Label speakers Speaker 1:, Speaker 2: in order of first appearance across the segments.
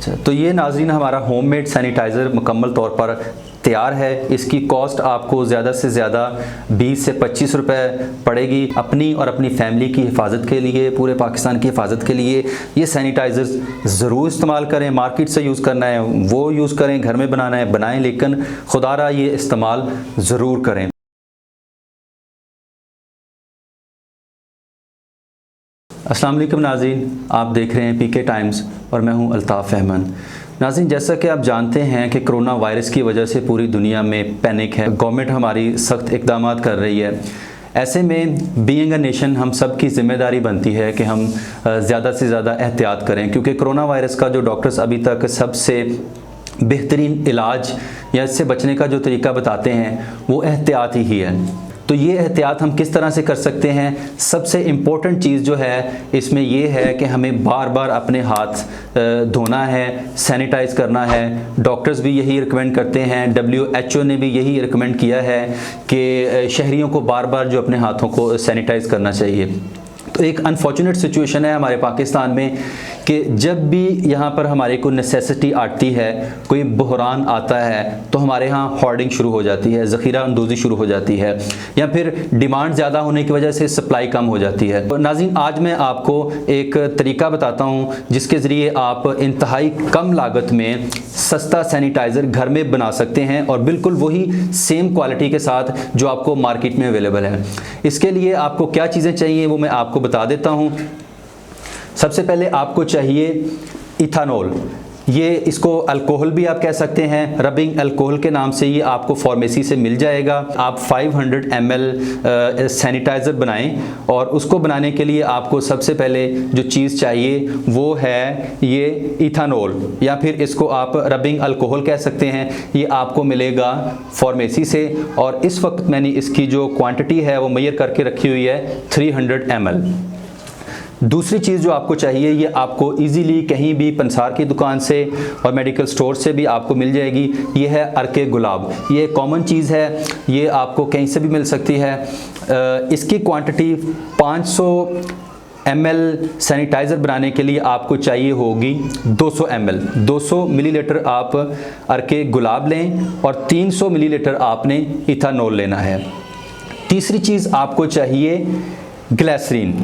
Speaker 1: अच्छा, तो ये नाज़रीन हमारा होममेड सैनिटाइज़र मुकम्मल तौर पर तैयार है। इसकी कॉस्ट आपको ज़्यादा से ज़्यादा 20 से 25 रुपए पड़ेगी। अपनी और अपनी फैमिली की हिफाजत के लिए, पूरे पाकिस्तान की हिफाजत के लिए ये सैनिटाइज़र ज़रूर इस्तेमाल करें। मार्केट से यूज़ करना है वो यूज़ करें, घर में बनाना है बनाएं, लेकिन खुदारा ये इस्तेमाल ज़रूर करें। अस्सलाम वालेकुम नाज़रीन, आप देख रहे हैं पीके टाइम्स और मैं हूं अल्ताफ़ अहमद। नाज़रीन, जैसा कि आप जानते हैं कि कोरोना वायरस की वजह से पूरी दुनिया में पैनिक है। गवर्नमेंट हमारी सख्त इक़दाम कर रही है। ऐसे में बीइंग अ नेशन हम सब की ज़िम्मेदारी बनती है कि हम ज़्यादा से ज़्यादा एहतियात करें, क्योंकि कोरोना वायरस का जो डॉक्टर्स अभी तक सबसे बेहतरीन इलाज या इससे बचने का जो तरीका बताते हैं वो एहतियात ही है। तो ये एहतियात हम किस तरह से कर सकते हैं? सबसे इम्पोर्टेंट चीज़ जो है इसमें ये है कि हमें बार बार अपने हाथ धोना है, सैनिटाइज़ करना है। डॉक्टर्स भी यही रिकमेंड करते हैं, WHO ने भी यही रिकमेंड किया है कि शहरियों को बार बार जो अपने हाथों को सैनिटाइज़ करना चाहिए। तो एक अनफॉर्चुनेट सिचुएशन है हमारे पाकिस्तान में कि जब भी यहाँ पर हमारे को नेसेसिटी आती है, कोई बहरान आता है, तो हमारे यहाँ होर्डिंग शुरू हो जाती है, ज़ख़ीरा अंदोज़ी शुरू हो जाती है, या फिर डिमांड ज़्यादा होने की वजह से सप्लाई कम हो जाती है। तो नाज़रीन, आज मैं आपको एक तरीका बताता हूँ जिसके ज़रिए आप इंतहाई कम लागत में सस्ता सैनिटाइज़र घर में बना सकते हैं और बिल्कुल वही सेम क्वालिटी के साथ जो आपको मार्केट में अवेलेबल है। इसके लिए आपको क्या चीज़ें चाहिए वो मैं आपको बता देता हूँ। सबसे पहले आपको चाहिए इथानॉल। ये इसको अल्कोहल भी आप कह सकते हैं, रबिंग अल्कोहल के नाम से ये आपको फार्मेसी से मिल जाएगा। आप 500 ml सैनिटाइज़र बनाएं और उसको बनाने के लिए आपको सबसे पहले जो चीज़ चाहिए वो है ये इथानॉल, या फिर इसको आप रबिंग अल्कोहल कह सकते हैं। ये आपको मिलेगा फार्मेसी से और इस वक्त मैंने इसकी जो क्वांटिटी है वो मेजर करके रखी हुई है 300 ml। दूसरी चीज़ जो आपको चाहिए, ये आपको इजीली कहीं भी पंसार की दुकान से और मेडिकल स्टोर से भी आपको मिल जाएगी। ये है अर्के गुलाब। ये कॉमन चीज़ है, ये आपको कहीं से भी मिल सकती है। इसकी क्वांटिटी 500 ml सैनिटाइज़र बनाने के लिए आपको चाहिए होगी 200 ml। 200 मिलीलीटर आप अर्के गुलाब लें और 300 मिलीलीटर आपने इथानॉल लेना है। तीसरी चीज़ आपको चाहिए ग्लिसरीन।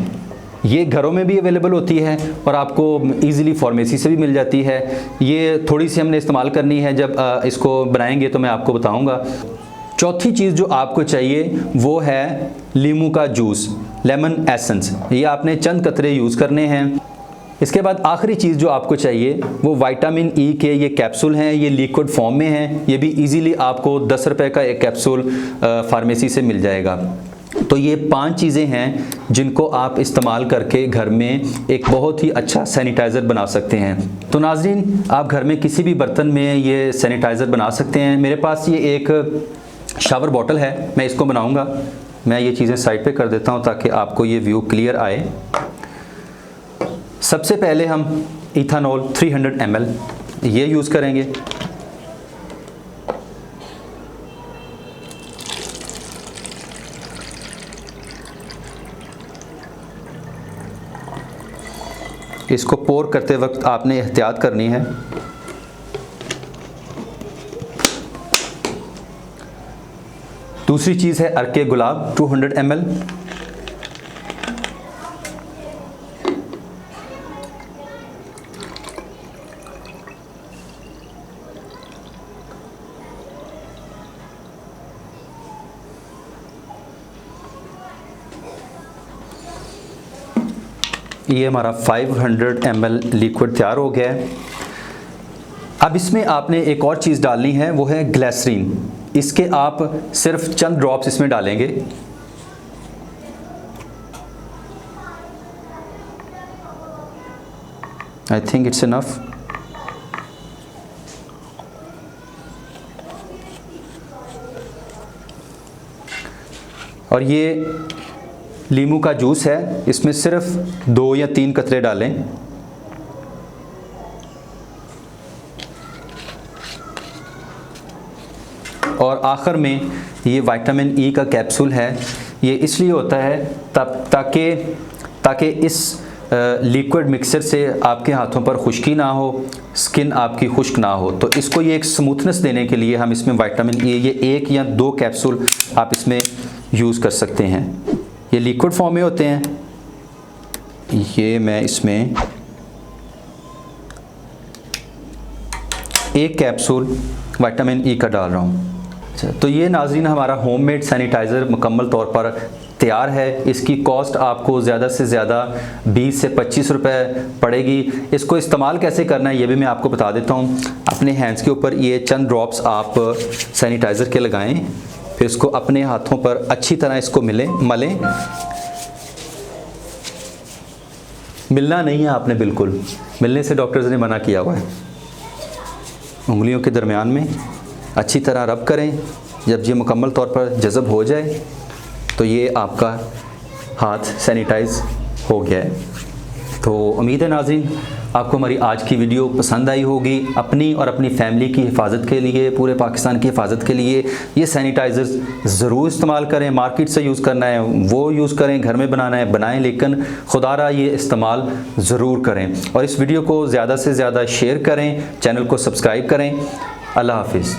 Speaker 1: ये घरों में भी अवेलेबल होती है और आपको इजीली फार्मेसी से भी मिल जाती है। ये थोड़ी सी हमने इस्तेमाल करनी है, जब इसको बनाएंगे तो मैं आपको बताऊंगा। चौथी चीज़ जो आपको चाहिए वो है लीमू का जूस, लेमन एसेंस। ये आपने चंद कतरे यूज़ करने हैं। इसके बाद आखिरी चीज़ जो आपको चाहिए वो विटामिन ई के ये कैप्सूल हैं। ये लिक्विड फॉर्म में हैं। ये भी इजीली आपको 10 रुपए का एक कैप्सूल फार्मेसी से मिल जाएगा। तो ये 5 चीज़ें हैं जिनको आप इस्तेमाल करके घर में एक बहुत ही अच्छा सैनिटाइज़र बना सकते हैं। तो नाज़रीन, आप घर में किसी भी बर्तन में ये सैनिटाइज़र बना सकते हैं। मेरे पास ये एक शावर बॉटल है, मैं इसको बनाऊंगा। मैं ये चीज़ें साइड पे कर देता हूँ ताकि आपको ये व्यू क्लियर आए। सबसे पहले हम इथानॉल 300 ml ये यूज़ करेंगे। इसको पोर करते वक्त आपने एहतियात करनी है। दूसरी चीज़ है अर्के गुलाब 200 ml। ये हमारा 500 ml लिक्विड तैयार हो गया है। अब इसमें आपने एक और चीज़ डालनी है, वो है ग्लिसरीन। इसके आप सिर्फ चंद ड्रॉप्स इसमें डालेंगे। I think it's enough. और ये लीमू का जूस है, इसमें सिर्फ 2 या 3 कतरे डालें। और आखिर में ये विटामिन ई का कैप्सूल है। ये इसलिए होता है ताकि इस लिक्विड मिक्सचर से आपके हाथों पर खुश्की ना हो, स्किन आपकी खुश्क ना हो। तो इसको ये एक स्मूथनेस देने के लिए हम इसमें विटामिन ए, ये 1 या 2 कैप्सूल आप इसमें यूज़ कर सकते हैं। ये लिक्विड फॉर्म में होते हैं। ये मैं इसमें 1 कैप्सूल विटामिन ई का डाल रहा हूँ। अच्छा, तो ये नाज़रीन हमारा होममेड सैनिटाइज़र मुकम्मल तौर पर तैयार है। इसकी कॉस्ट आपको ज़्यादा से ज़्यादा 20 से 25 रुपए पड़ेगी। इसको इस्तेमाल कैसे करना है ये भी मैं आपको बता देता हूँ। अपने हैंड्स के ऊपर ये चंद ड्रॉप्स आप सैनिटाइज़र के लगाएं, फिर इसको अपने हाथों पर अच्छी तरह इसको मलें। मिलना नहीं है आपने, बिल्कुल मिलने से डॉक्टर्स ने मना किया हुआ है। उंगलियों के दरमियान में अच्छी तरह रब करें। जब ये मुकम्मल तौर पर जज़ब हो जाए तो ये आपका हाथ सैनिटाइज़ हो गया है। तो उम्मीद है नाज़रीन आपको हमारी आज की वीडियो पसंद आई होगी। अपनी और अपनी फैमिली की हिफाजत के लिए, पूरे पाकिस्तान की हिफाजत के लिए ये सैनिटाइज़र ज़रूर इस्तेमाल करें। मार्केट से यूज़ करना है वो यूज़ करें, घर में बनाना है बनाएं, लेकिन खुदारा ये इस्तेमाल ज़रूर करें। और इस वीडियो को ज़्यादा से ज़्यादा शेयर करें, चैनल को सब्सक्राइब करें। अल्लाह हाफिज़।